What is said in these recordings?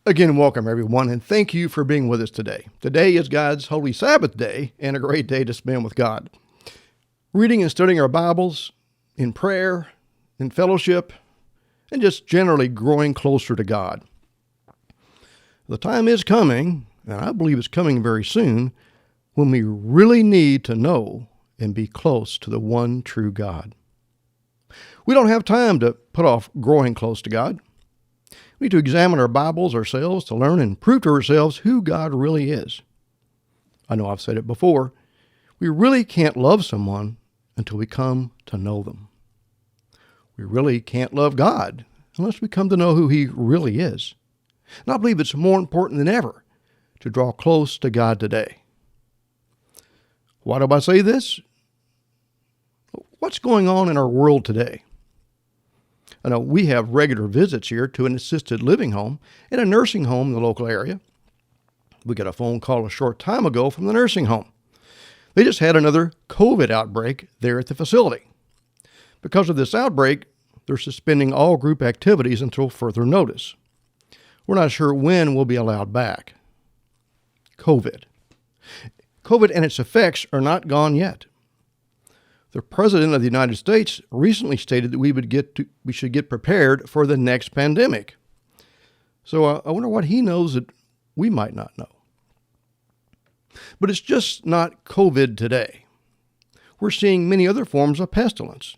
Again, welcome everyone, and thank you for being with us today. Today is God's Holy Sabbath Day and a great day to spend with God. Reading and studying our Bibles, in prayer, in fellowship, and just generally growing closer to God. The time is coming, and I believe it's coming very soon, when we really need to know and be close to the one true God. We don't have time to put off growing close to God. We need to examine our Bibles ourselves to learn and prove to ourselves who God really is. I know I've said it before. We really can't love someone until we come to know them. We really can't love God unless we come to know who He really is. And I believe it's more important than ever to draw close to God today. Why do I say this? What's going on in our world today? I know we have regular visits here to an assisted living home and a nursing home in the local area. We got a phone call a short time ago from the nursing home. They just had another COVID outbreak there at the facility. Because of this outbreak, they're suspending all group activities until further notice. We're not sure when we'll be allowed back. COVID and its effects are not gone yet. The President of the United States recently stated that we should get prepared for the next pandemic. So I wonder what he knows that we might not know. But it's just not COVID today. We're seeing many other forms of pestilence.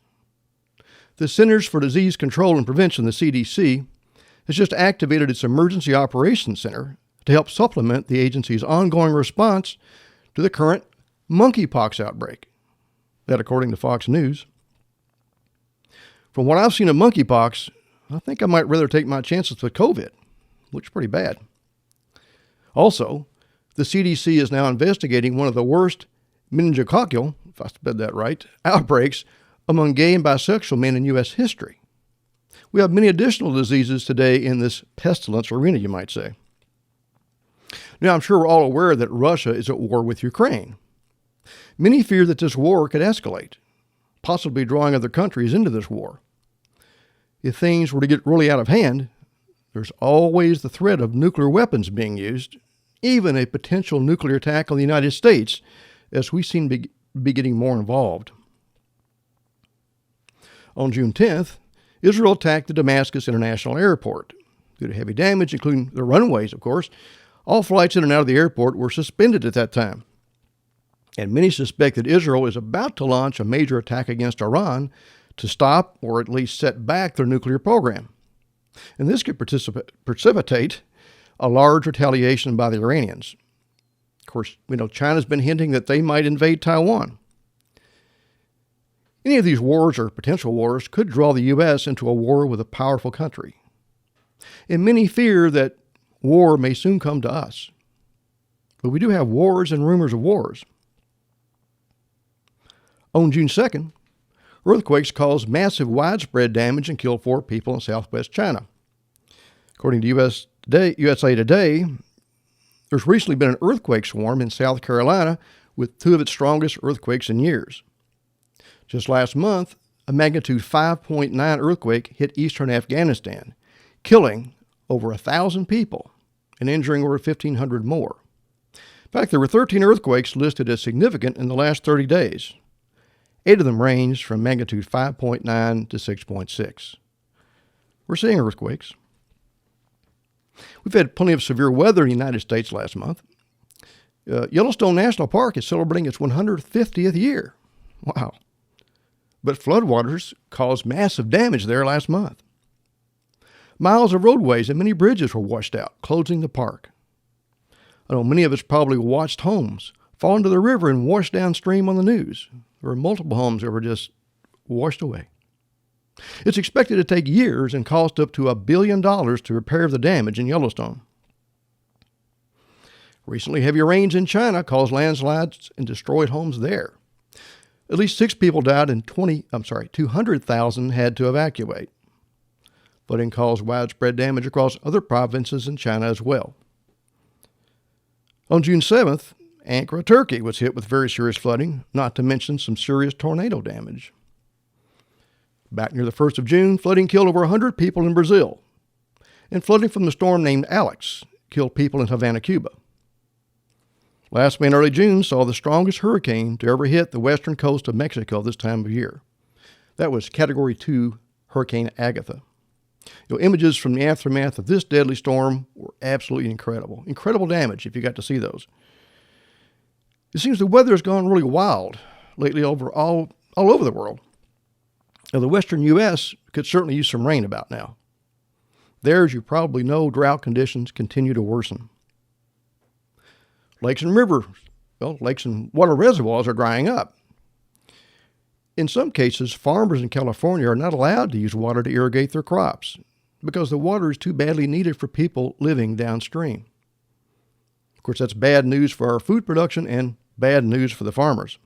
The Centers for Disease Control and Prevention, the CDC, has just activated its Emergency Operations Center to help supplement the agency's ongoing response to the current monkeypox outbreak. That according to Fox News. From what I've seen of monkeypox, I think I might rather take my chances with COVID. Looks pretty bad. Also, the CDC is now investigating one of the worst meningococcal, if I said that right, outbreaks among gay and bisexual men in U.S. history. We have many additional diseases today in this pestilence arena, you might say. Now, I'm sure we're all aware that Russia is at war with Ukraine. Many fear that this war could escalate, possibly drawing other countries into this war. If things were to get really out of hand, there's always the threat of nuclear weapons being used, even a potential nuclear attack on the United States, as we seem to be getting more involved. On June 10th, Israel attacked the Damascus International Airport. Due to heavy damage, including the runways, of course, all flights in and out of the airport were suspended at that time. And many suspect that Israel is about to launch a major attack against Iran to stop or at least set back their nuclear program. And this could precipitate a large retaliation by the Iranians. Of course, China's been hinting that they might invade Taiwan. Any of these wars or potential wars could draw the U.S. into a war with a powerful country. And many fear that war may soon come to us. But we do have wars and rumors of wars. On June 2nd, earthquakes caused massive widespread damage and killed 4 people in southwest China. According to USA Today, there's recently been an earthquake swarm in South Carolina with 2 of its strongest earthquakes in years. Just last month, a magnitude 5.9 earthquake hit eastern Afghanistan, killing over 1,000 people and injuring over 1,500 more. In fact, there were 13 earthquakes listed as significant in the last 30 days. 8 of them ranged from magnitude 5.9 to 6.6. We're seeing earthquakes. We've had plenty of severe weather in the United States last month. Yellowstone National Park is celebrating its 150th year. Wow. But floodwaters caused massive damage there last month. Miles of roadways and many bridges were washed out, closing the park. I know many of us probably watched homes fall into the river and wash downstream on the news. There were multiple homes that were just washed away. It's expected to take years and cost up to $1 billion to repair the damage in Yellowstone. Recently, heavy rains in China caused landslides and destroyed homes there. At least 6 people died and 200,000 had to evacuate. Flooding caused widespread damage across other provinces in China as well. On June 7th, Ankara, Turkey was hit with very serious flooding, not to mention some serious tornado damage. Back near the 1st of June, flooding killed over 100 people in Brazil. And flooding from the storm named Alex killed people in Havana, Cuba. Last May and early June saw the strongest hurricane to ever hit the western coast of Mexico this time of year. That was Category 2 Hurricane Agatha. Images from the aftermath of this deadly storm were absolutely incredible. Incredible damage if you got to see those. It seems the weather has gone really wild lately all over the world. Now, the western U.S. could certainly use some rain about now. There, as you probably know, drought conditions continue to worsen. Lakes and rivers, lakes and water reservoirs are drying up. In some cases, farmers in California are not allowed to use water to irrigate their crops because the water is too badly needed for people living downstream. Of course, that's bad news for our food production and bad news for the farmers.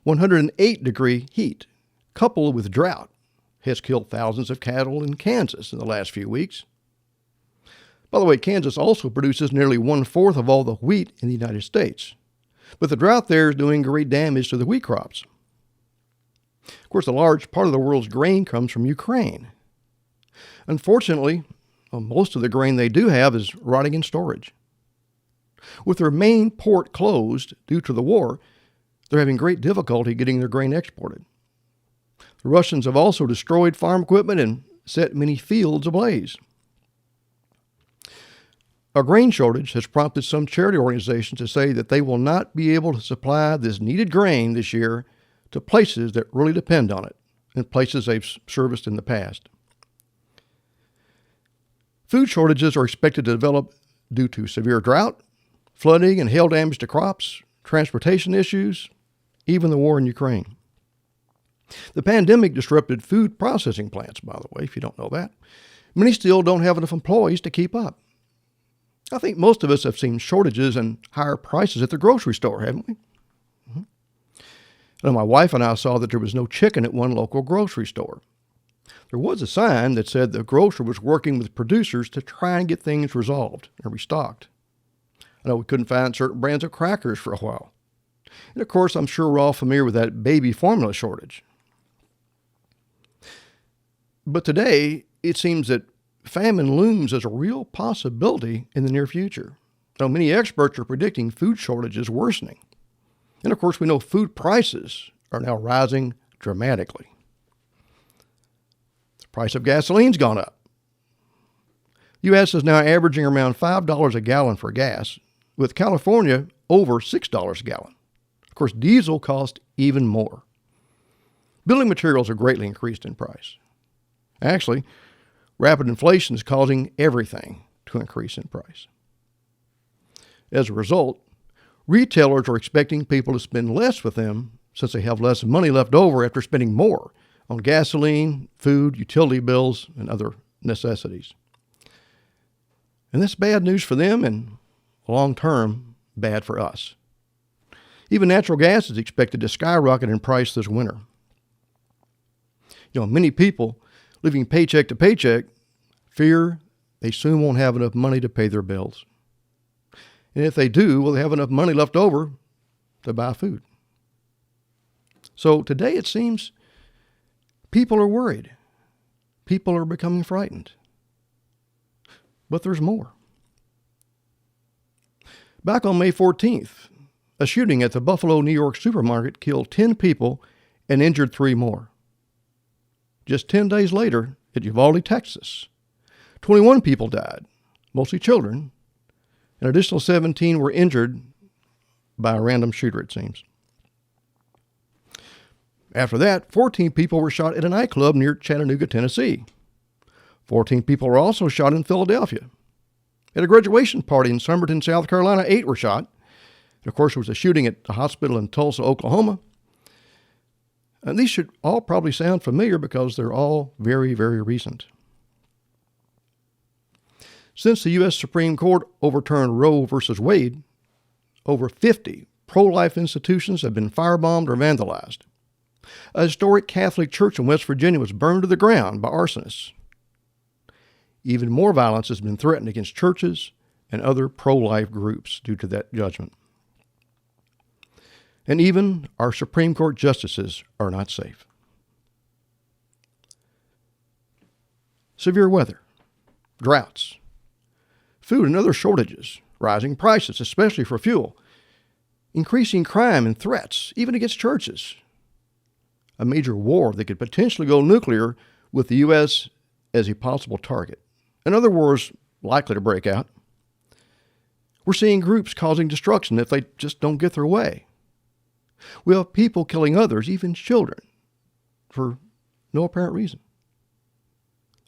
108-degree heat, coupled with drought, has killed thousands of cattle in Kansas in the last few weeks. By the way, Kansas also produces nearly 1/4 of all the wheat in the United States. But the drought there is doing great damage to the wheat crops. Of course, a large part of the world's grain comes from Ukraine. Unfortunately, most of the grain they do have is rotting in storage. With their main port closed due to the war, they're having great difficulty getting their grain exported. The Russians have also destroyed farm equipment and set many fields ablaze. A grain shortage has prompted some charity organizations to say that they will not be able to supply this needed grain this year to places that really depend on it and places they've serviced in the past. Food shortages are expected to develop due to severe drought, flooding and hail damage to crops, transportation issues, even the war in Ukraine. The pandemic disrupted food processing plants, by the way, if you don't know that. Many still don't have enough employees to keep up. I think most of us have seen shortages and higher prices at the grocery store, haven't we? Now, my wife and I saw that there was no chicken at one local grocery store. There was a sign that said the grocer was working with producers to try and get things resolved and restocked. I know we couldn't find certain brands of crackers for a while. And of course, I'm sure we're all familiar with that baby formula shortage. But today, it seems that famine looms as a real possibility in the near future. Now, many experts are predicting food shortages worsening. And of course, we know food prices are now rising dramatically. The price of gasoline's gone up. U.S. is now averaging around $5 a gallon for gas, with California over $6 a gallon. Of course, diesel costs even more. Building materials are greatly increased in price. Actually, rapid inflation is causing everything to increase in price. As a result, retailers are expecting people to spend less with them since they have less money left over after spending more on gasoline, food, utility bills, and other necessities. And that's bad news for them and long-term bad for us. Even natural gas is expected to skyrocket in price this winter. Many people living paycheck to paycheck fear they soon won't have enough money to pay their bills. And if they do, will they have enough money left over to buy food? So today it seems people are worried. People are becoming frightened. But there's more. Back on May 14th, a shooting at the Buffalo, New York supermarket killed 10 people and injured 3 more. Just 10 days later, at Uvalde, Texas, 21 people died, mostly children. An additional 17 were injured by a random shooter, it seems. After that, 14 people were shot at a nightclub near Chattanooga, Tennessee. 14 people were also shot in Philadelphia. At a graduation party in Somerton, South Carolina, 8 were shot. And of course, there was a shooting at a hospital in Tulsa, Oklahoma. And these should all probably sound familiar because they're all very, very recent. Since the U.S. Supreme Court overturned Roe v. Wade, over 50 pro-life institutions have been firebombed or vandalized. A historic Catholic church in West Virginia was burned to the ground by arsonists. Even more violence has been threatened against churches and other pro-life groups due to that judgment. And even our Supreme Court justices are not safe. severe weather, droughts, food and other shortages, rising prices, especially for fuel, increasing crime and threats, even against churches, a major war that could potentially go nuclear with the U.S. as a possible target, and other wars likely to break out. We're seeing groups causing destruction if they just don't get their way. We have people killing others, even children, for no apparent reason.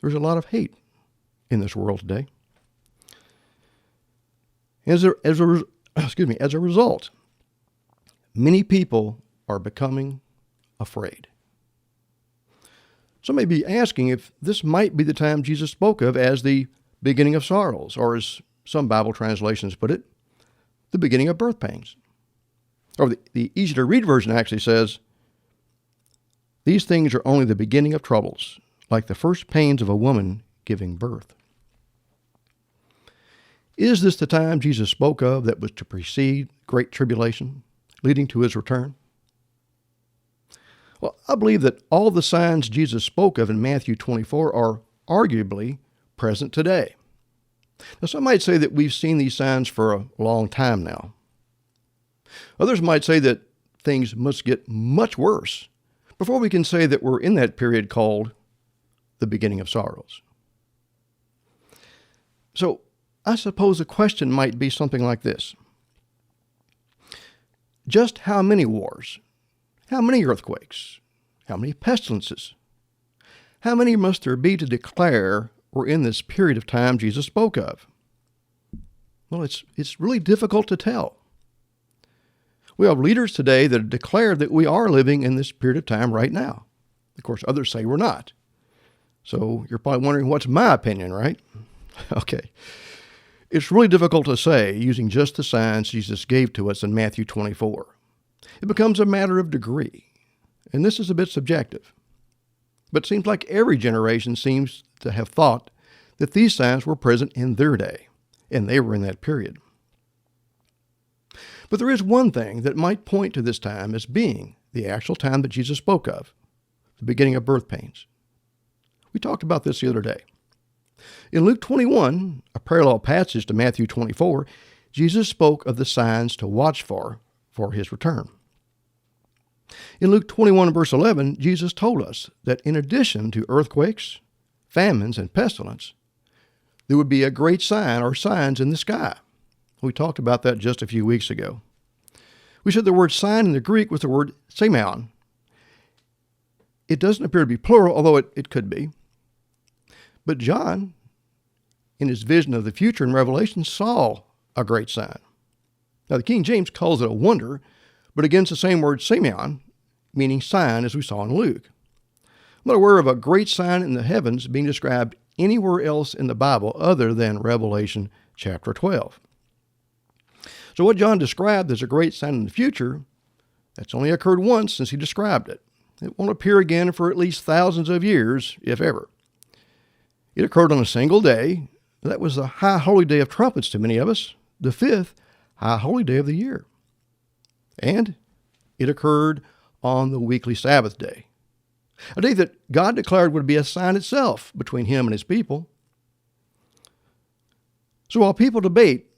There's a lot of hate in this world today. As a result, many people are becoming afraid. Some may be asking if this might be the time Jesus spoke of as the beginning of sorrows, or as some Bible translations put it, the beginning of birth pains. Or the easy-to-read version actually says, these things are only the beginning of troubles, like the first pains of a woman giving birth. Is this the time Jesus spoke of that was to precede great tribulation, leading to his return? Well, I believe that all the signs Jesus spoke of in Matthew 24 are arguably present today. Now, some might say that we've seen these signs for a long time now. Others might say that things must get much worse before we can say that we're in that period called the beginning of sorrows. So, I suppose the question might be something like this. Just how many wars, how many earthquakes, how many pestilences, how many must there be to declare we're in this period of time Jesus spoke of? Well, it's really difficult to tell. We have leaders today that have declared that we are living in this period of time right now. Of course, others say we're not. So you're probably wondering, what's my opinion, right? Okay. It's really difficult to say using just the signs Jesus gave to us in Matthew 24. It becomes a matter of degree, and this is a bit subjective. But it seems like every generation seems to have thought that these signs were present in their day, and they were in that period. But there is one thing that might point to this time as being the actual time that Jesus spoke of, the beginning of birth pains. We talked about this the other day. In Luke 21, a parallel passage to Matthew 24, Jesus spoke of the signs to watch for his return. In Luke 21, verse 11, Jesus told us that in addition to earthquakes, famines, and pestilence, there would be a great sign or signs in the sky. We talked about that just a few weeks ago. We said the word sign in the Greek was the word semeion. It doesn't appear to be plural, although it could be. But John, in his vision of the future in Revelation, saw a great sign. Now, the King James calls it a wonder, but again, it's the same word semeion, meaning sign, as we saw in Luke. I'm not aware of a great sign in the heavens being described anywhere else in the Bible other than Revelation chapter 12. So what John described as a great sign in the future, that's only occurred once since he described it. It won't appear again for at least thousands of years, if ever. It occurred on a single day. That was the high holy day of trumpets to many of us, the fifth high holy day of the year. And it occurred on the weekly Sabbath day, a day that God declared would be a sign itself between him and his people. So while people debate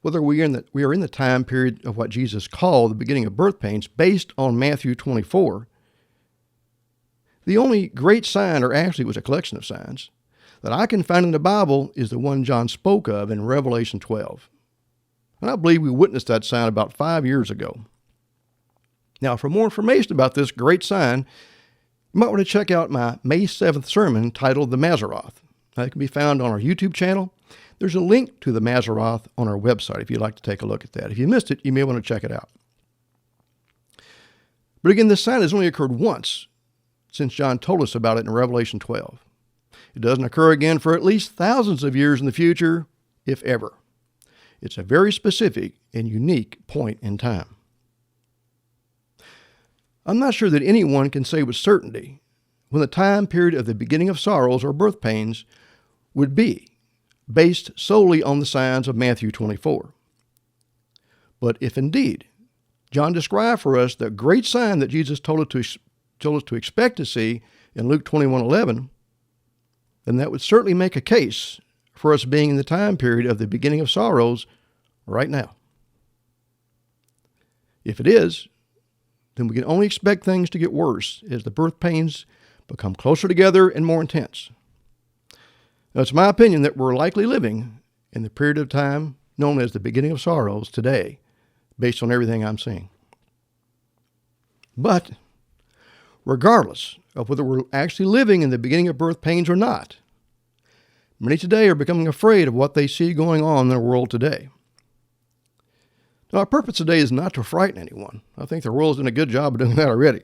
whether we are in the time period of what Jesus called the beginning of birth pains based on Matthew 24, the only great sign, or actually it was a collection of signs, that I can find in the Bible is the one John spoke of in Revelation 12. And I believe we witnessed that sign about 5 years ago. Now, for more information about this great sign, you might want to check out my May 7th sermon titled The Mazzaroth. It can be found on our YouTube channel. There's a link to the Mazzaroth on our website if you'd like to take a look at that. If you missed it, you may want to check it out. But again, this sign has only occurred once since John told us about it in Revelation 12. It doesn't occur again for at least thousands of years in the future, if ever. It's a very specific and unique point in time. I'm not sure that anyone can say with certainty when the time period of the beginning of sorrows or birth pains would be, based solely on the signs of Matthew 24. But if indeed John described for us the great sign that Jesus told us to expect to see in Luke 21:11, then that would certainly make a case for us being in the time period of the beginning of sorrows right now. If it is, then we can only expect things to get worse as the birth pains become closer together and more intense. Now, it's my opinion that we're likely living in the period of time known as the beginning of sorrows today, based on everything I'm seeing. But regardless of whether we're actually living in the beginning of birth pains or not, many today are becoming afraid of what they see going on in the world today. Now, our purpose today is not to frighten anyone. I think the world's done a good job of doing that already.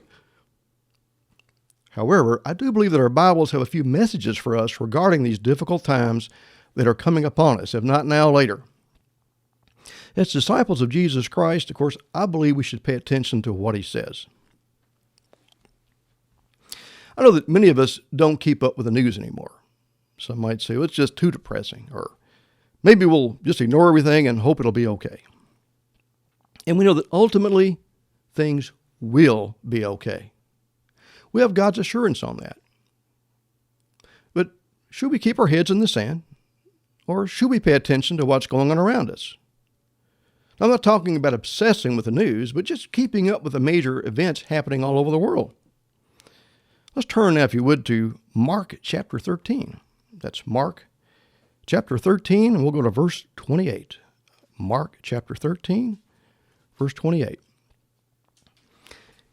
However, I do believe that our Bibles have a few messages for us regarding these difficult times that are coming upon us, if not now, later. As disciples of Jesus Christ, of course, I believe we should pay attention to what he says. I know that many of us don't keep up with the news anymore. Some might say, well, it's just too depressing, or maybe we'll just ignore everything and hope it'll be okay. And we know that ultimately things will be okay. We have God's assurance on that. But should we keep our heads in the sand, or should we pay attention to what's going on around us? I'm not talking about obsessing with the news, but just keeping up with the major events happening all over the world. Let's turn now, if you would, to Mark chapter 13. That's Mark chapter 13, and we'll go to verse 28. Mark chapter 13, verse 28.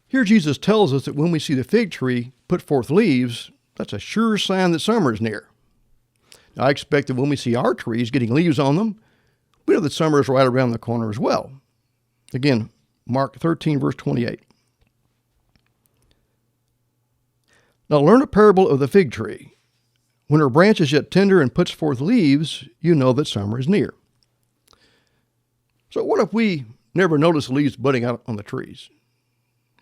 Here Jesus tells us that when we see the fig tree put forth leaves, that's a sure sign that summer is near. Now, I expect that when we see our trees getting leaves on them, we know that summer is right around the corner as well. Again, Mark 13, verse 28. Now learn a parable of the fig tree. When her branch is yet tender and puts forth leaves, you know that summer is near. So what if we never notice leaves budding out on the trees?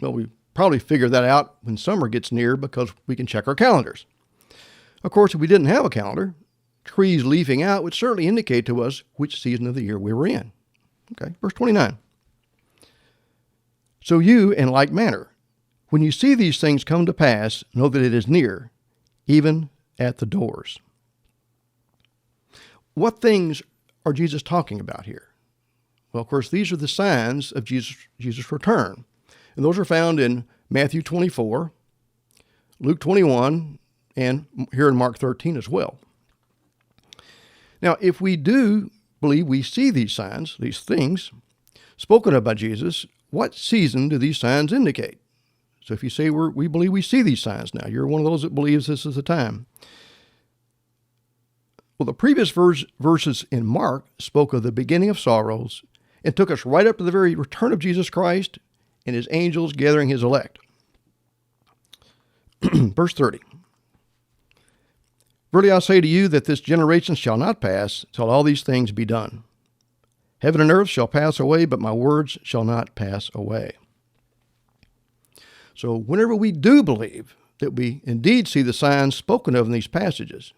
Well, we probably figure that out when summer gets near because we can check our calendars. Of course, if we didn't have a calendar, trees leafing out would certainly indicate to us which season of the year we were in. Okay, verse 29. So you, in like manner, when you see these things come to pass, know that it is near, even at the doors. What things are Jesus talking about here? Well, of course, these are the signs of Jesus' return. And those are found in Matthew 24, Luke 21, and here in Mark 13 as well. Now, if we do believe we see these signs, these things, spoken of by Jesus, what season do these signs indicate? So if you say we believe we see these signs now, you're one of those that believes this is the time. Well, the previous verses in Mark spoke of the beginning of sorrows and took us right up to the very return of Jesus Christ and his angels gathering his elect. Verse 30. Verily I say to you that this generation shall not pass till all these things be done. Heaven and earth shall pass away, but my words shall not pass away. So whenever we do believe that we indeed see the signs spoken of in these passages,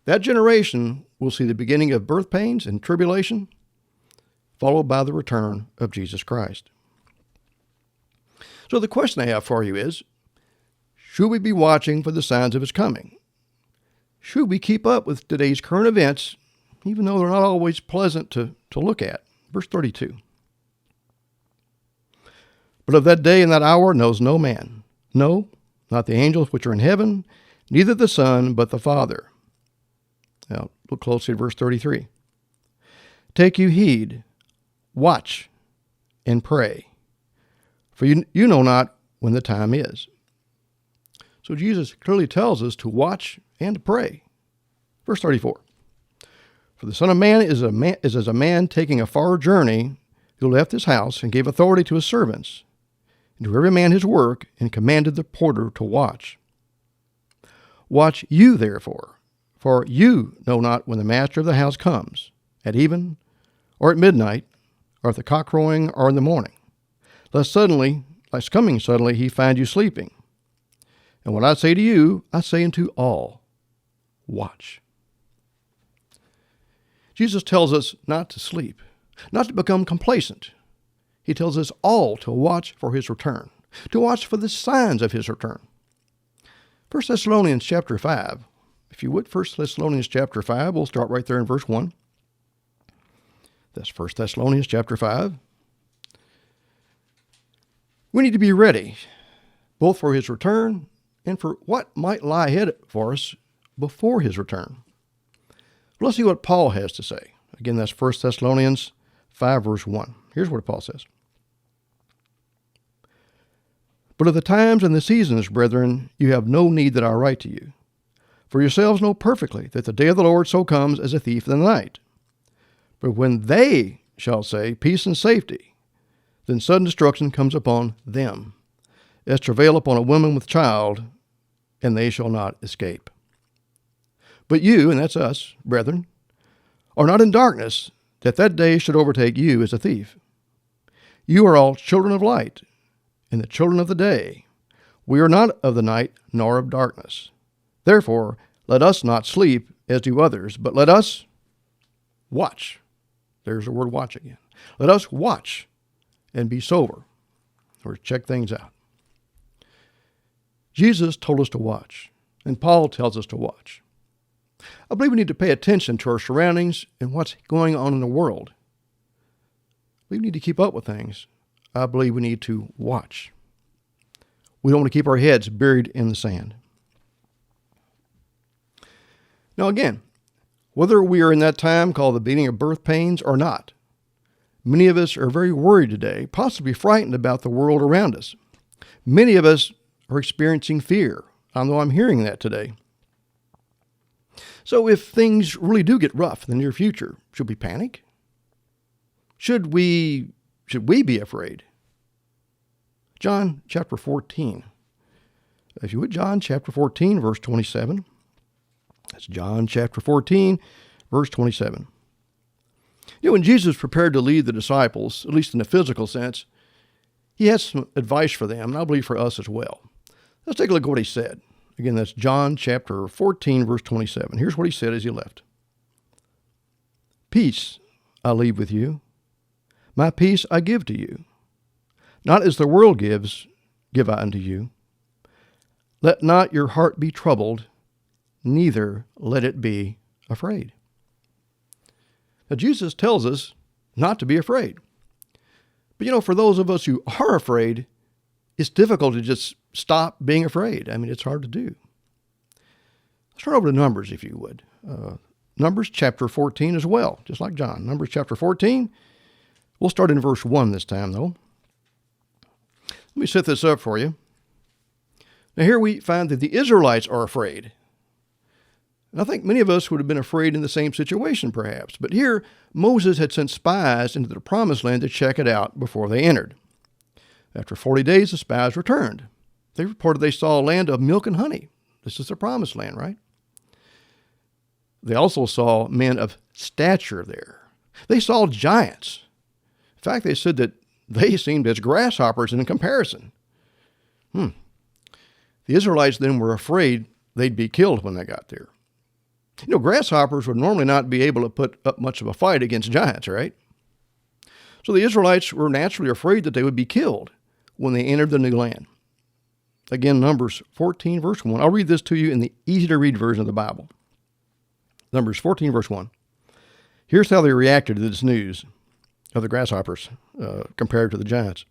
that generation will see the beginning of birth pains and tribulation, followed by the return of Jesus Christ. So the question I have for you is, should we be watching for the signs of his coming? Should we keep up with today's current events, even though they're not always pleasant to look at? Verse 32. But of that day and that hour knows no man, no, not the angels which are in heaven, neither the Son, but the Father. Now, look closely at verse 33. Take you heed, watch, and pray, for you know not when the time is. So Jesus clearly tells us to watch and to pray. Verse 34. For the Son of Man is as a man taking a far journey who left his house and gave authority to his servants, and to every man his work, and commanded the porter to watch. Watch you, therefore, for you know not when the master of the house comes, at even, or at midnight, or at the cock crowing, or in the morning, lest coming suddenly he find you sleeping. And what I say to you, I say unto all, watch. Jesus tells us not to sleep, not to become complacent. He tells us all to watch for his return, to watch for the signs of his return. 1 Thessalonians chapter 5, If you would, 1 Thessalonians chapter 5, we'll start right there in verse 1. That's 1 Thessalonians chapter 5. We need to be ready, both for his return and for what might lie ahead for us before his return. Let's see what Paul has to say. Again, that's 1 Thessalonians 5, verse 1. Here's what Paul says. But of the times and the seasons, brethren, you have no need that I write to you. For yourselves know perfectly that the day of the Lord so comes as a thief in the night. But when they shall say, peace and safety, then sudden destruction comes upon them, as travail upon a woman with child, and they shall not escape. But you, and that's us, brethren, are not in darkness, that day should overtake you as a thief. You are all children of light, and the children of the day. We are not of the night, nor of darkness. Therefore, let us not sleep as do others, but let us watch. There's the word watch again. Let us watch and be sober, or check things out. Jesus told us to watch, and Paul tells us to watch. I believe we need to pay attention to our surroundings and what's going on in the world. We need to keep up with things. I believe we need to watch. We don't want to keep our heads buried in the sand. Now again, whether we are in that time called the beginning of birth pains or not, many of us are very worried today, possibly frightened about the world around us. Many of us are experiencing fear. I know I'm hearing that today. So if things really do get rough in the near future, should we panic? Should we be afraid? John chapter 14. If you would, John chapter 14, verse 27. That's John chapter 14, verse 27. You know, when Jesus prepared to lead the disciples, at least in a physical sense, he had some advice for them, and I believe for us as well. Let's take a look at what he said. Again, that's John chapter 14, verse 27. Here's what he said as he left. Peace I leave with you. My peace I give to you. Not as the world gives, give I unto you. Let not your heart be troubled, neither let it be afraid. Now, Jesus tells us not to be afraid. But, you know, for those of us who are afraid, it's difficult to just stop being afraid. I mean, it's hard to do. Let's turn over to Numbers, if you would. Numbers chapter 14 as well, just like John. Numbers chapter 14. We'll start in verse 1 this time, though. Let me set this up for you. Now, here we find that the Israelites are afraid. And I think many of us would have been afraid in the same situation, perhaps. But here, Moses had sent spies into the promised land to check it out before they entered. After 40 days, the spies returned. They reported they saw a land of milk and honey. This is the promised land, right? They also saw men of stature there. They saw giants. In fact, they said that they seemed as grasshoppers in comparison. The Israelites then were afraid they'd be killed when they got there. You know, grasshoppers would normally not be able to put up much of a fight against giants, right? So the Israelites were naturally afraid that they would be killed when they entered the new land. Again, Numbers 14, verse 1. I'll read this to you in the easy-to-read version of the Bible. Numbers 14, verse 1. Here's how they reacted to this news of the grasshoppers compared to the giants.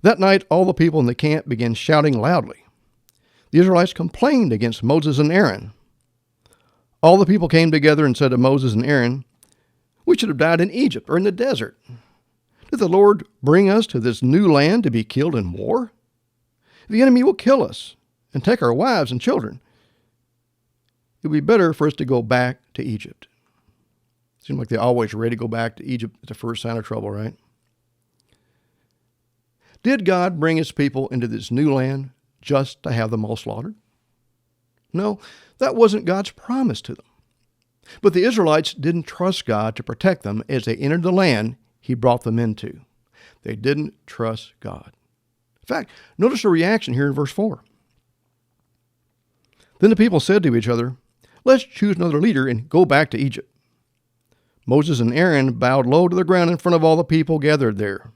That night, all the people in the camp began shouting loudly. The Israelites complained against Moses and Aaron. All the people came together and said to Moses and Aaron, "We should have died in Egypt or in the desert. Did the Lord bring us to this new land to be killed in war? The enemy will kill us and take our wives and children. It would be better for us to go back to Egypt." Seems like they're always ready to go back to Egypt at the first sign of trouble, right? Did God bring his people into this new land just to have them all slaughtered? No, that wasn't God's promise to them. But the Israelites didn't trust God to protect them as they entered the land he brought them into. They didn't trust God. In fact, notice the reaction here in verse 4. Then the people said to each other, "Let's choose another leader and go back to Egypt." Moses and Aaron bowed low to the ground in front of all the people gathered there.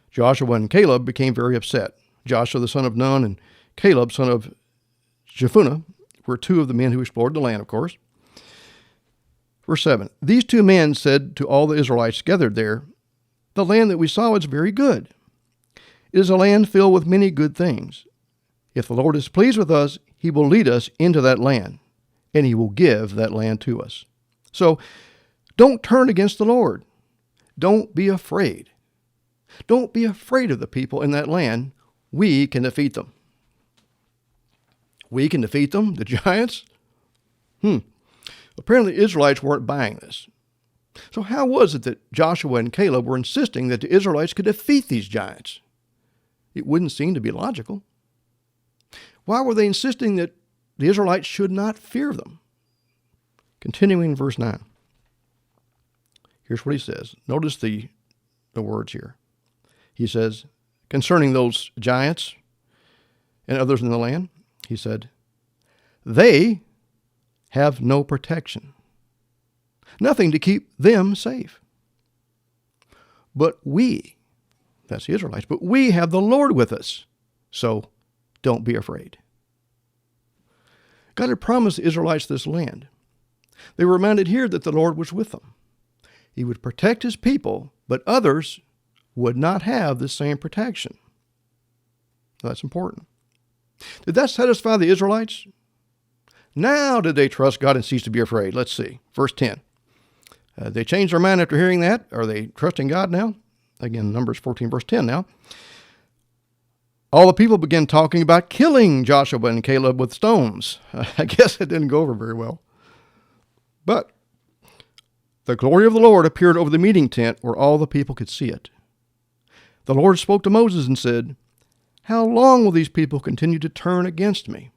Joshua and Caleb became very upset. Joshua the son of Nun and Caleb son of Jephunneh were two of the men who explored the land, of course. Verse 7, these two men said to all the Israelites gathered there, the land that we saw is very good. It is a land filled with many good things. If the Lord is pleased with us, he will lead us into that land, and he will give that land to us. So don't turn against the Lord. Don't be afraid. Don't be afraid of the people in that land. We can defeat them. We can defeat them, the giants? Apparently the Israelites weren't buying this. So how was it that Joshua and Caleb were insisting that the Israelites could defeat these giants? It wouldn't seem to be logical. Why were they insisting that the Israelites should not fear them? Continuing in verse 9. Here's what he says. Notice the words here. He says, concerning those giants and others in the land, he said, they have no protection, nothing to keep them safe. But we, that's the Israelites, but we have the Lord with us, so don't be afraid. God had promised the Israelites this land. They were reminded here that the Lord was with them. He would protect his people, but others would not have the same protection. That's important. Did that satisfy the Israelites? Now did they trust God and cease to be afraid? Let's see. Verse 10. They changed their mind after hearing that. Are they trusting God now? Again, Numbers 14, verse 10 now. All the people began talking about killing Joshua and Caleb with stones. I guess it didn't go over very well. But the glory of the Lord appeared over the meeting tent where all the people could see it. The Lord spoke to Moses and said, how long will these people continue to turn against me?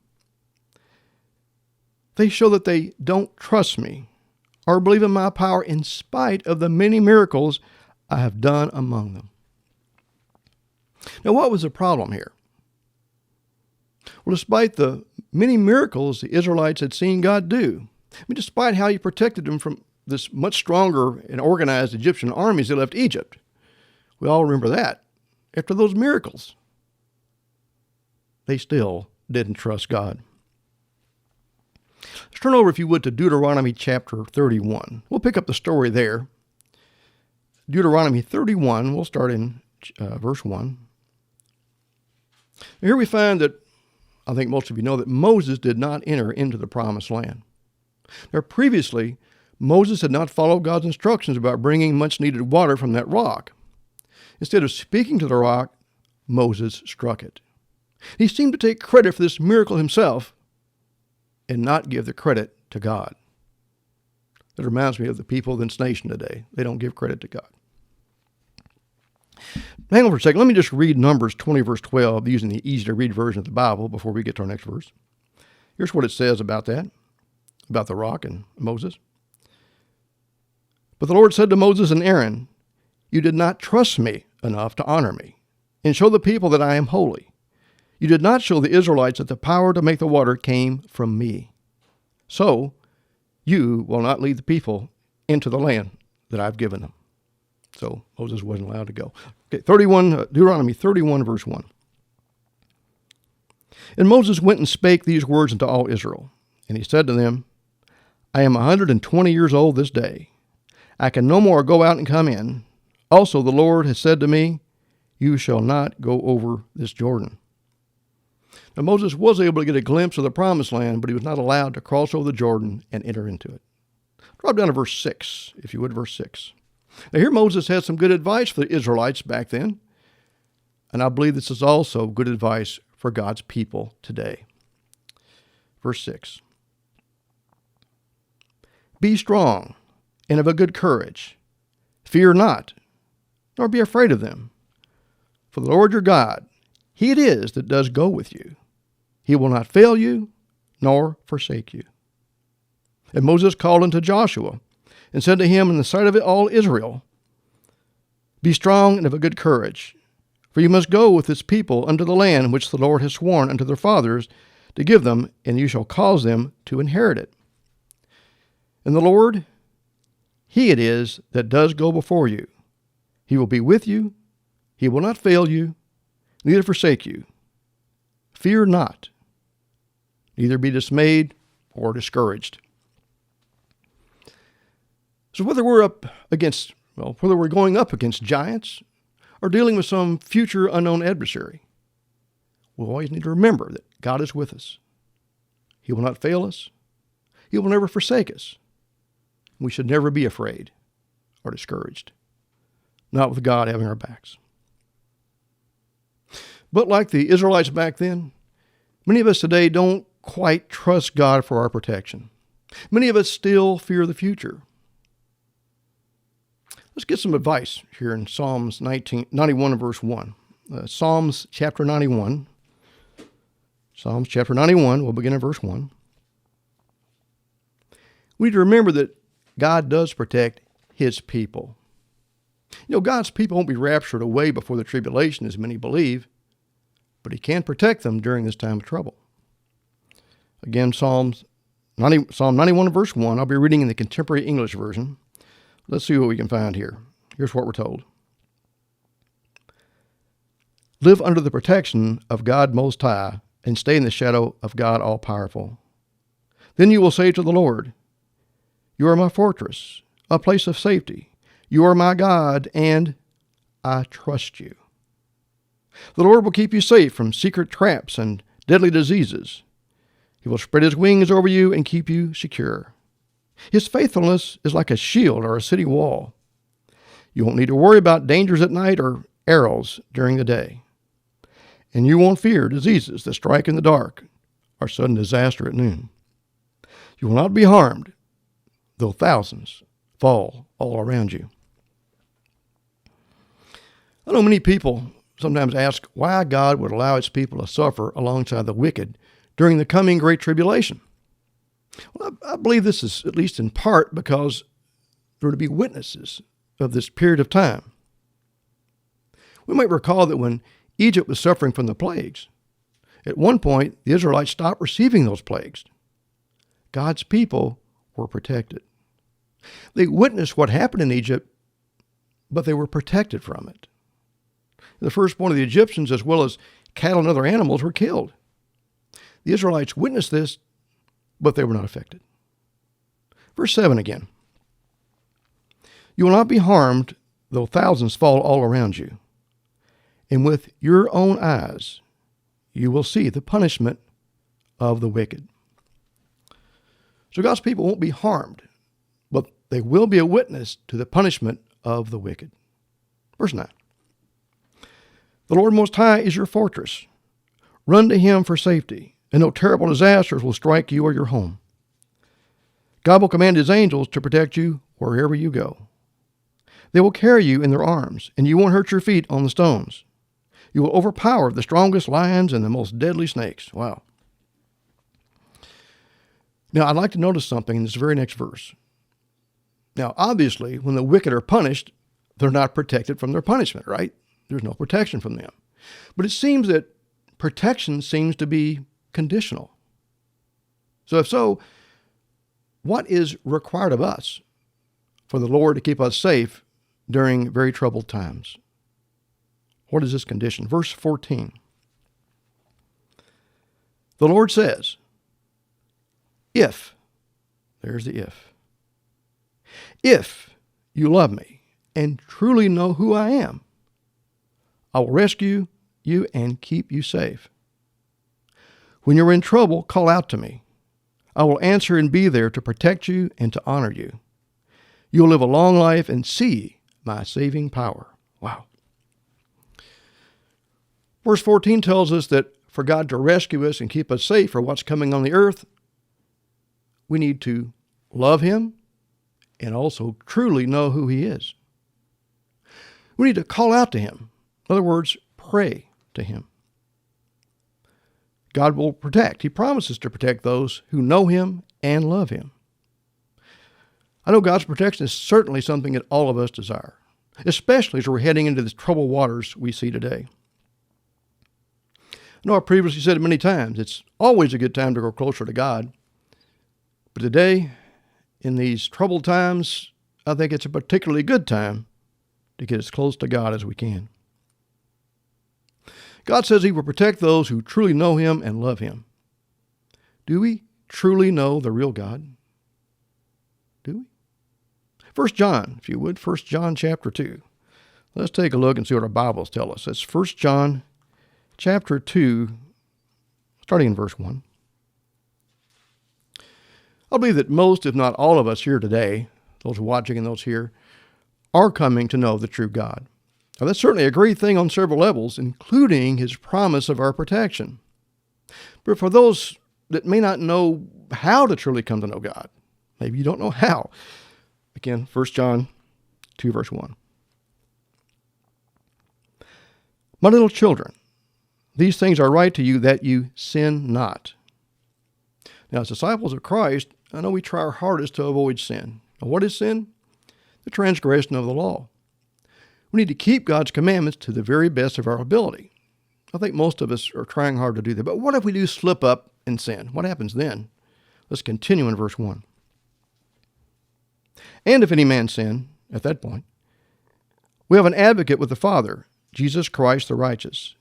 They show that they don't trust me or believe in my power in spite of the many miracles I have done among them. Now, what was the problem here? Well, despite the many miracles the Israelites had seen God do, despite how he protected them from this much stronger and organized Egyptian armies that left Egypt, we all remember that. After those miracles, they still didn't trust God. Let's turn over, if you would, to Deuteronomy chapter 31. We'll pick up the story there. Deuteronomy 31, we'll start in verse 1. Here we find that, I think most of you know, that Moses did not enter into the promised land. Now, previously, Moses had not followed God's instructions about bringing much needed water from that rock. Instead of speaking to the rock, Moses struck it. He seemed to take credit for this miracle himself and not give the credit to God. That reminds me of the people of this nation today. They don't give credit to God. Hang on for a second. Let me just read Numbers 20, verse 12, using the easy-to-read version of the Bible before we get to our next verse. Here's what it says about that, about the rock and Moses. But the Lord said to Moses and Aaron, you did not trust me enough to honor me and show the people that I am holy. You did not show the Israelites that the power to make the water came from me. So you will not lead the people into the land that I've given them. So Moses wasn't allowed to go. Okay, Deuteronomy 31, verse 1. And Moses went and spake these words unto all Israel. And he said to them, I am 120 years old this day. I can no more go out and come in. Also the Lord has said to me, you shall not go over this Jordan. Now Moses was able to get a glimpse of the promised land, but he was not allowed to cross over the Jordan and enter into it. Drop down to verse 6, if you would, verse 6. Now here Moses had some good advice for the Israelites back then, and I believe this is also good advice for God's people today. Verse 6. Be strong and of a good courage. Fear not, nor be afraid of them. For the Lord your God, he it is that does go with you. He will not fail you, nor forsake you. And Moses called unto Joshua, and said to him in the sight of all Israel, be strong and of a good courage, for you must go with this people unto the land which the Lord has sworn unto their fathers to give them, and you shall cause them to inherit it. And the Lord, he it is that does go before you. He will be with you. He will not fail you, neither forsake you. Fear not, neither be dismayed or discouraged. So whether we're going up against giants or dealing with some future unknown adversary, we'll always need to remember that God is with us. He will not fail us. He will never forsake us. We should never be afraid or discouraged, not with God having our backs. But like the Israelites back then, many of us today don't quite trust God for our protection. Many of us still fear the future. Let's get some advice here in Psalms 91 and verse 1. Psalms chapter 91. Psalms chapter 91, we'll begin in verse 1. We need to remember that God does protect his people. You know, God's people won't be raptured away before the tribulation, as many believe, but he can protect them during this time of trouble. Again, Psalm 91 and verse 1, I'll be reading in the Contemporary English Version. Let's see what we can find here. Here's what we're told. Live under the protection of God Most High and stay in the shadow of God All-Powerful. Then you will say to the Lord, you are my fortress, a place of safety. You are my God, and I trust you. The Lord will keep you safe from secret traps and deadly diseases. He will spread his wings over you and keep you secure. His faithfulness is like a shield or a city wall. You won't need to worry about dangers at night or arrows during the day. And you won't fear diseases that strike in the dark or sudden disaster at noon. You will not be harmed, though thousands fall all around you. I know many people sometimes ask why God would allow his people to suffer alongside the wicked during the coming great tribulation. Well, I believe this is at least in part because there are to be witnesses of this period of time. We might recall that when Egypt was suffering from the plagues, at one point the Israelites stopped receiving those plagues. God's people were protected. They witnessed what happened in Egypt, but they were protected from it. The firstborn of the Egyptians, as well as cattle and other animals, were killed. The Israelites witnessed this, but they were not affected. Verse 7 again. You will not be harmed, though thousands fall all around you. And with your own eyes, you will see the punishment of the wicked. So God's people won't be harmed, but they will be a witness to the punishment of the wicked. Verse 9. The Lord Most High is your fortress. Run to him for safety, and no terrible disasters will strike you or your home. God will command his angels to protect you wherever you go. They will carry you in their arms, and you won't hurt your feet on the stones. You will overpower the strongest lions and the most deadly snakes. Wow. Now, I'd like to notice something in this very next verse. Now, obviously, when the wicked are punished, they're not protected from their punishment, right? There's no protection from them. But it seems that protection seems to be conditional. So if so, what is required of us for the Lord to keep us safe during very troubled times? What is this condition? Verse 14. The Lord says, there's the if you love me and truly know who I am, I will rescue you and keep you safe. When you're in trouble, call out to me. I will answer and be there to protect you and to honor you. You'll live a long life and see my saving power. Wow. Verse 14 tells us that for God to rescue us and keep us safe for what's coming on the earth, we need to love him and also truly know who he is. We need to call out to him. In other words, pray to him. God will protect. He promises to protect those who know him and love him. I know God's protection is certainly something that all of us desire, especially as we're heading into the troubled waters we see today. I know I've previously said it many times, it's always a good time to grow closer to God. But today, in these troubled times, I think it's a particularly good time to get as close to God as we can. God says he will protect those who truly know him and love him. Do we truly know the real God? Do we? 1 John, if you would, 1 John chapter 2. Let's take a look and see what our Bibles tell us. It's 1 John chapter 2, starting in verse 1. I believe that most, if not all of us here today, those watching and those here, are coming to know the true God. Now, that's certainly a great thing on several levels, including his promise of our protection. But for those that may not know how to truly come to know God, maybe you don't know how. Again, 1 John 2, verse 1. My little children, these things are right to you that you sin not. Now, as disciples of Christ, I know we try our hardest to avoid sin. Now, what is sin? The transgression of the law. We need to keep God's commandments to the very best of our ability. I think most of us are trying hard to do that. But what if we do slip up and sin? What happens then? Let's continue in verse 1. And if any man sin, at that point, we have an advocate with the Father, Jesus Christ the righteous.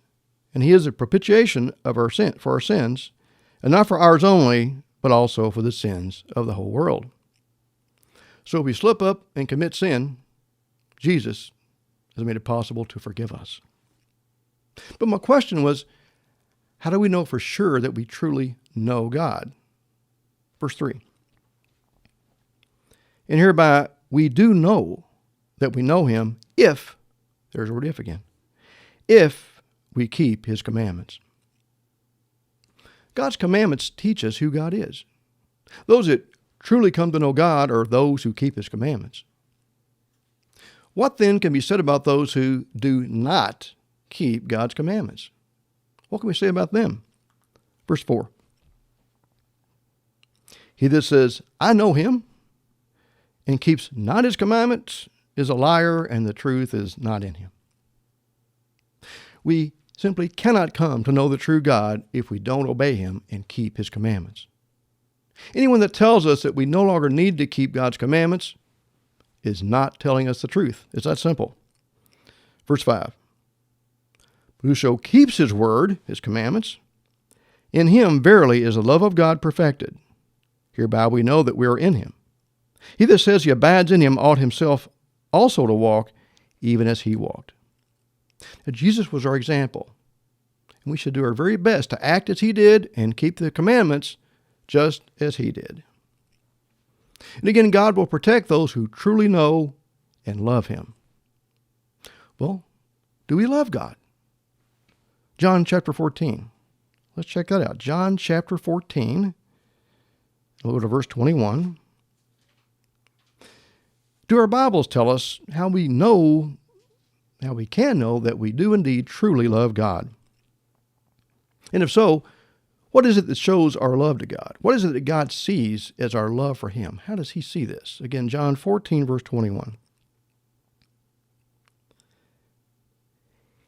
And he is a propitiation of our sin, for our sins, and not for ours only, but also for the sins of the whole world. So if we slip up and commit sin, Jesus has made it possible to forgive us. But my question was, how do we know for sure that we truly know God? Verse 3. And hereby we do know that we know him if, there's the word if again, if we keep his commandments. God's commandments teach us who God is. Those that truly come to know God are those who keep his commandments. What then can be said about those who do not keep God's commandments? What can we say about them? Verse 4. He that says, I know him, and keeps not his commandments, is a liar, and the truth is not in him. We simply cannot come to know the true God if we don't obey him and keep his commandments. Anyone that tells us that we no longer need to keep God's commandments is not telling us the truth. It's that simple. Verse 5. Whoso keeps his word, his commandments, in him verily is the love of God perfected. Hereby we know that we are in him. He that says he abides in him ought himself also to walk even as he walked. Now, Jesus was our example, and we should do our very best to act as he did and keep the commandments just as he did. And again, God will protect those who truly know and love him. Well, do we love God? John chapter 14. Let's check that out. John chapter 14. We'll go to verse 21. Do our Bibles tell us how we can know that we do indeed truly love God? And if so, what is it that shows our love to God? What is it that God sees as our love for him? How does he see this? Again, John 14, verse 21.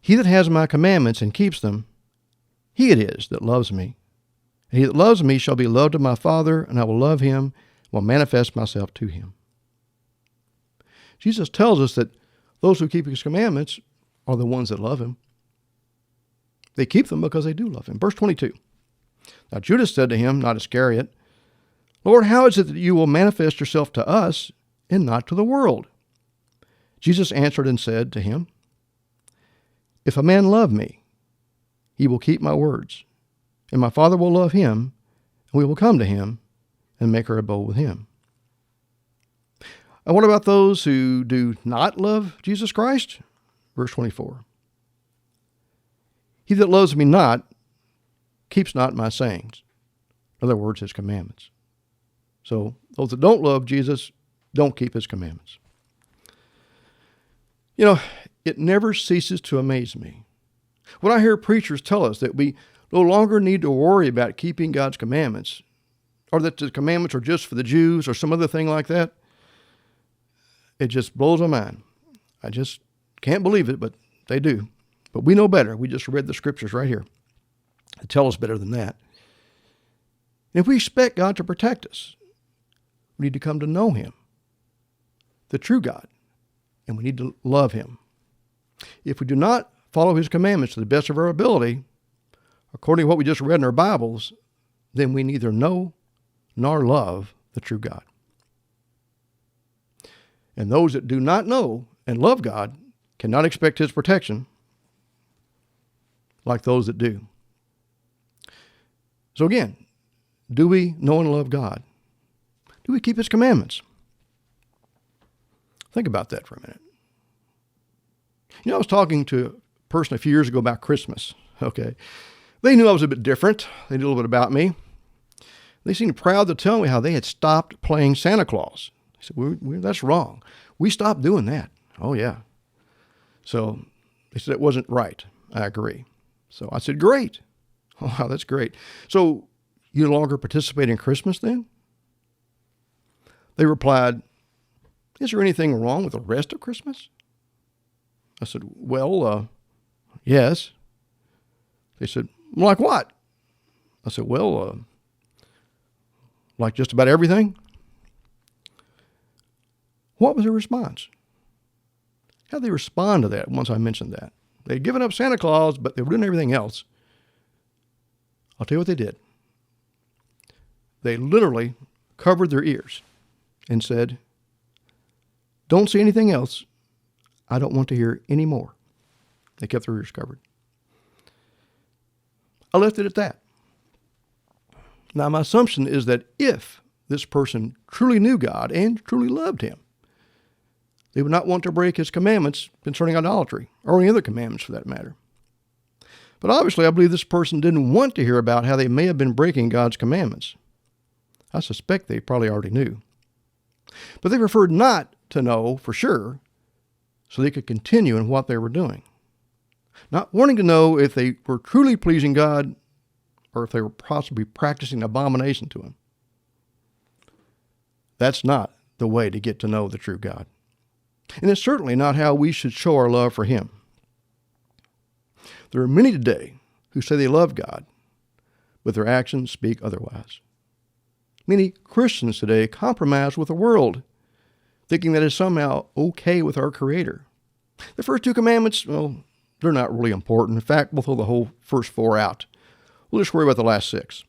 He that has my commandments and keeps them, he it is that loves me. And he that loves me shall be loved of my Father, and I will love him, and will manifest myself to him. Jesus tells us that those who keep his commandments are the ones that love him. They keep them because they do love him. Verse 22. Now Judas said to him, not Iscariot, Lord, how is it that you will manifest yourself to us and not to the world? Jesus answered and said to him, If a man love me, he will keep my words, and my Father will love him, and we will come to him and make our abode with him. And what about those who do not love Jesus Christ? Verse 24. He that loves me not keeps not my sayings. In other words, his commandments. So those that don't love Jesus don't keep his commandments. You know, it never ceases to amaze me when I hear preachers tell us that we no longer need to worry about keeping God's commandments, or that the commandments are just for the Jews or some other thing like that. It just blows my mind. I just can't believe it, but they do. But we know better. We just read the scriptures right here to tell us better than that. And if we expect God to protect us, we need to come to know him, the true God, and we need to love him. If we do not follow his commandments to the best of our ability, according to what we just read in our Bibles, then we neither know nor love the true God. And those that do not know and love God cannot expect his protection like those that do. So again, do we know and love God? Do we keep his commandments? Think about that for a minute. I was talking to a person a few years ago about Christmas. Okay. They knew I was a bit different. They knew a little bit about me. They seemed proud to tell me how they had stopped playing Santa Claus. I said, that's wrong. We stopped doing that. Oh, yeah. So they said it wasn't right. I agree. So I said, great. Oh, wow, that's great. So you no longer participate in Christmas then? They replied, is there anything wrong with the rest of Christmas? I said, well, yes. They said, like what? I said, well, like just about everything. What was their response? How did they respond to that once I mentioned that? They'd given up Santa Claus, but they were doing everything else. I'll tell you what they did. They literally covered their ears and said, don't say anything else. I don't want to hear any more. They kept their ears covered. I left it at that. Now, my assumption is that if this person truly knew God and truly loved him, they would not want to break his commandments concerning idolatry, or any other commandments for that matter. But obviously, I believe this person didn't want to hear about how they may have been breaking God's commandments. I suspect they probably already knew. But they preferred not to know for sure so they could continue in what they were doing. Not wanting to know if they were truly pleasing God or if they were possibly practicing abomination to him. That's not the way to get to know the true God. And it's certainly not how we should show our love for him. There are many today who say they love God, but their actions speak otherwise. Many Christians today compromise with the world, thinking that it's somehow okay with our Creator. The first two commandments, well, they're not really important. In fact, we'll throw the whole first four out. We'll just worry about the last six.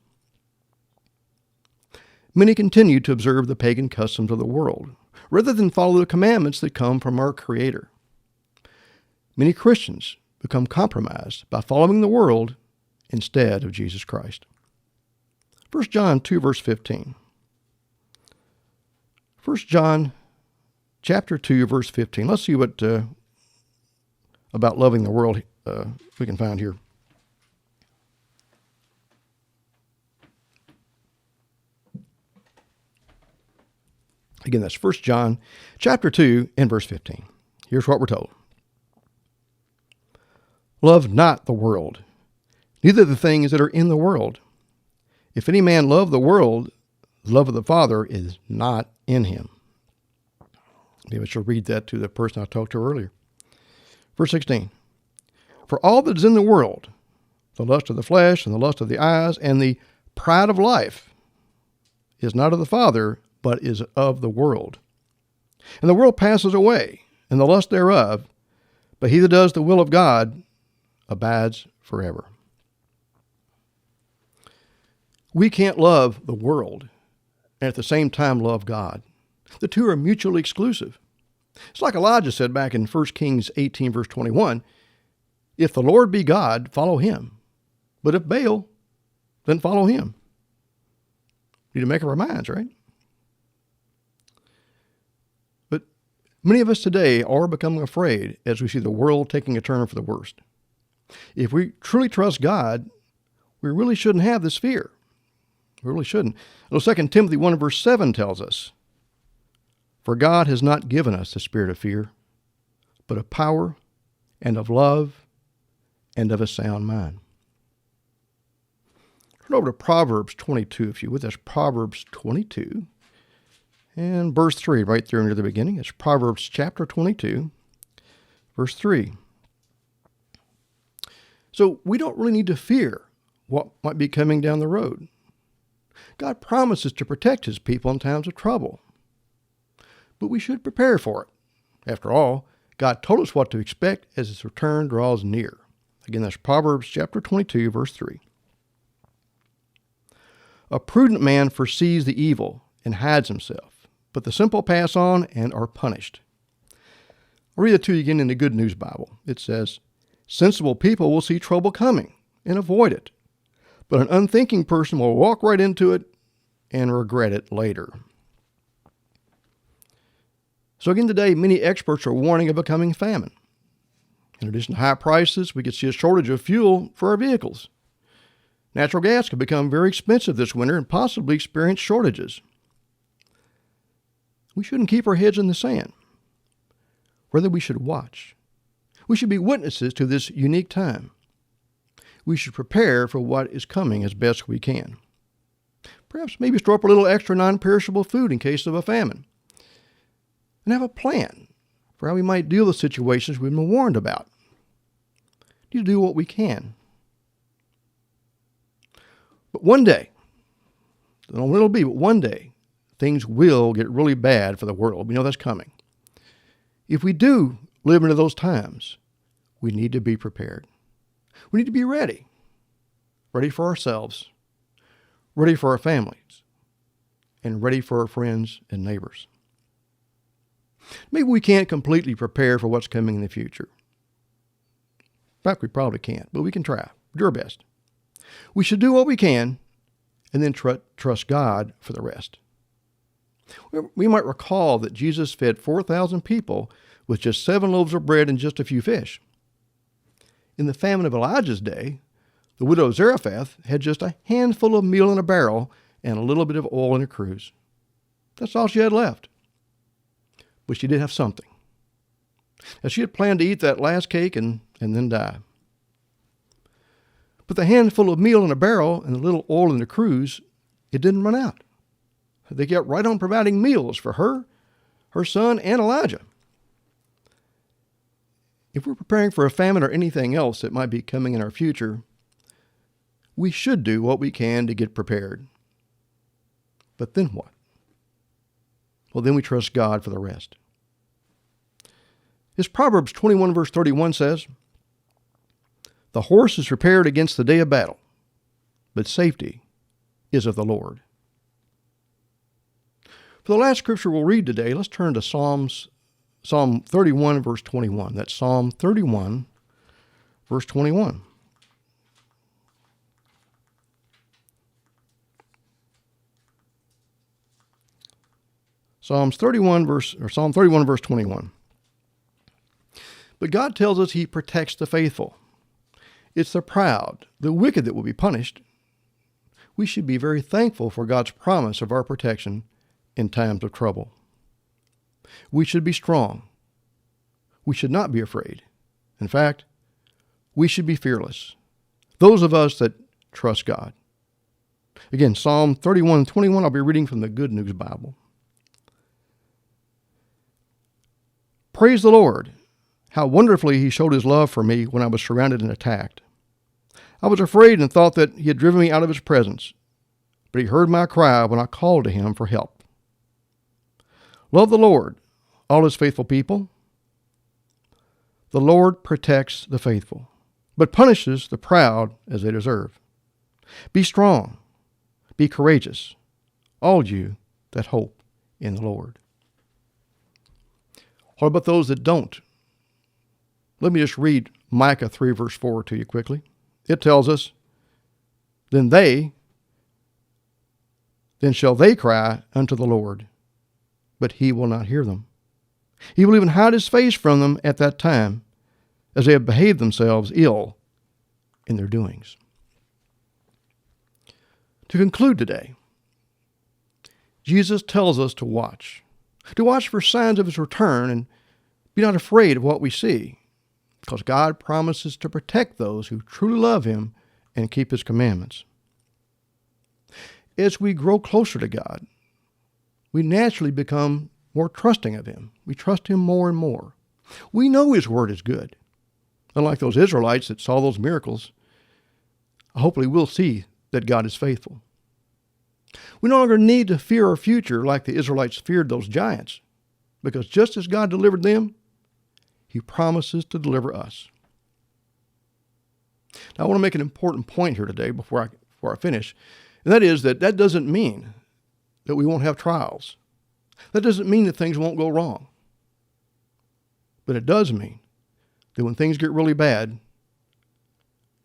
Many continue to observe the pagan customs of the world, rather than follow the commandments that come from our Creator. Many Christians become compromised by following the world instead of Jesus Christ. 1 John 2, verse 15. 1 John chapter 2, verse 15. Let's see what about loving the world we can find here. Again, that's 1 John chapter 2 and verse 15. Here's what we're told. Love not the world, neither the things that are in the world. If any man love the world, the love of the Father is not in him. Maybe I should read that to the person I talked to earlier. Verse 16. For all that is in the world, the lust of the flesh and the lust of the eyes and the pride of life, is not of the Father, but is of the world. And the world passes away, and the lust thereof, but he that does the will of God abides forever. We can't love the world and at the same time love God. The two are mutually exclusive. It's like Elijah said back in 1 Kings 18, verse 21, if the Lord be God, follow him. But if Baal, then follow him. We need to make up our minds, right? But many of us today are becoming afraid as we see the world taking a turn for the worst. If we truly trust God, we really shouldn't have this fear. We really shouldn't. Well, 2 Timothy 1 verse 7 tells us, for God has not given us the spirit of fear, but of power and of love and of a sound mind. Turn over to Proverbs 22, if you would. That's Proverbs 22 and verse 3, right there near the beginning. It's Proverbs chapter 22, verse 3. So we don't really need to fear what might be coming down the road. God promises to protect his people in times of trouble. But we should prepare for it. After all, God told us what to expect as his return draws near. Again, that's Proverbs chapter 22, verse 3. A prudent man foresees the evil and hides himself, but the simple pass on and are punished. I'll read it to you again in the Good News Bible. It says, sensible people will see trouble coming and avoid it, but an unthinking person will walk right into it and regret it later. So again today, many experts are warning of a coming famine. In addition to high prices, we could see a shortage of fuel for our vehicles. Natural gas could become very expensive this winter and possibly experience shortages. We shouldn't keep our heads in the sand. Rather, we should watch. We should be witnesses to this unique time. We should prepare for what is coming as best we can. Perhaps maybe store up a little extra non-perishable food in case of a famine. And have a plan for how we might deal with situations we've been warned about. We need to do what we can. But one day, I don't know when it'll be, but one day, things will get really bad for the world. We know that's coming. If we do live into those times, we need to be prepared. We need to be ready. Ready for ourselves, ready for our families, and ready for our friends and neighbors. Maybe we can't completely prepare for what's coming in the future. In fact, we probably can't, but we can try. Do our best. We should do what we can and then trust God for the rest. We might recall that Jesus fed 4,000 people with just 7 loaves of bread and just a few fish. In the famine of Elijah's day, the widow of Zarephath had just a handful of meal in a barrel and a little bit of oil in her cruse. That's all she had left. But she did have something. Now, she had planned to eat that last cake and then die. But the handful of meal in a barrel and the little oil in the cruse, it didn't run out. They kept right on providing meals for her, her son, and Elijah. If we're preparing for a famine or anything else that might be coming in our future, we should do what we can to get prepared. But then what? Well, then we trust God for the rest. As Proverbs 21 verse 31 says, the horse is prepared against the day of battle, but safety is of the Lord. For the last scripture we'll read today, let's turn to Psalm 31 verse 21. That's Psalm 31 verse 21. Psalm 31 verse 21. But God tells us he protects the faithful. It's the proud, the wicked that will be punished. We should be very thankful for God's promise of our protection in times of trouble. We should be strong. We should not be afraid. In fact, we should be fearless. Those of us that trust God. Again, Psalm 31:21, I'll be reading from the Good News Bible. Praise the Lord. How wonderfully he showed his love for me when I was surrounded and attacked. I was afraid and thought that he had driven me out of his presence, but he heard my cry when I called to him for help. Love the Lord, all his faithful people. The Lord protects the faithful, but punishes the proud as they deserve. Be strong, be courageous, all you that hope in the Lord. What about those that don't? Let me just read Micah 3 verse 4 to you quickly. It tells us, Then shall they cry unto the Lord, but he will not hear them. He will even hide his face from them at that time, as they have behaved themselves ill in their doings. To conclude today, Jesus tells us to watch for signs of his return and be not afraid of what we see, because God promises to protect those who truly love him and keep his commandments. As we grow closer to God, we naturally become more trusting of him. We trust him more and more. We know his word is good. Unlike those Israelites that saw those miracles, hopefully we'll see that God is faithful. We no longer need to fear our future like the Israelites feared those giants, because just as God delivered them, he promises to deliver us. Now, I want to make an important point here today before I finish. And that doesn't mean that we won't have trials. That doesn't mean that things won't go wrong. But it does mean that when things get really bad,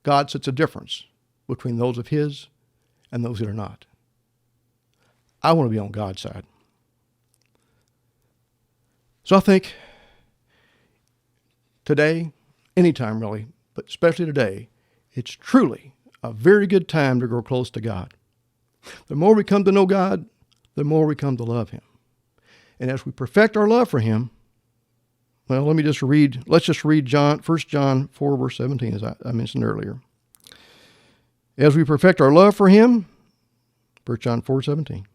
God sets a difference between those of his and those that are not. I want to be on God's side. So I think today, anytime really, but especially today, it's truly a very good time to grow close to God. The more we come to know God, the more we come to love him. And as we perfect our love for him, well, let's just read 1 John 4, verse 17, as I mentioned earlier. As we perfect our love for him, 1 John 4, 17.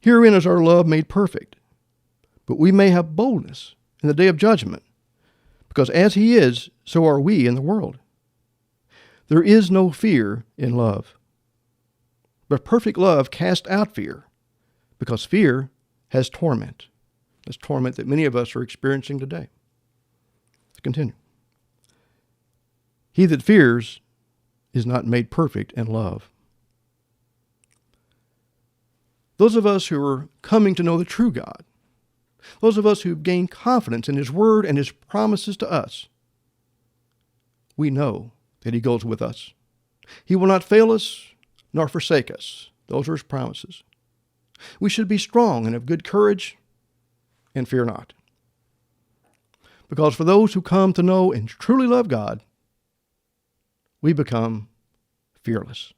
Herein is our love made perfect, but we may have boldness in the day of judgment, because as he is, so are we in the world. There is no fear in love, but perfect love casts out fear, because fear has torment. That's torment that many of us are experiencing today. Let's continue. He that fears is not made perfect in love. Those of us who are coming to know the true God, those of us who've gained confidence in his word and his promises to us, we know that he goes with us. He will not fail us nor forsake us. Those are his promises. We should be strong and of good courage and fear not. Because for those who come to know and truly love God, we become fearless.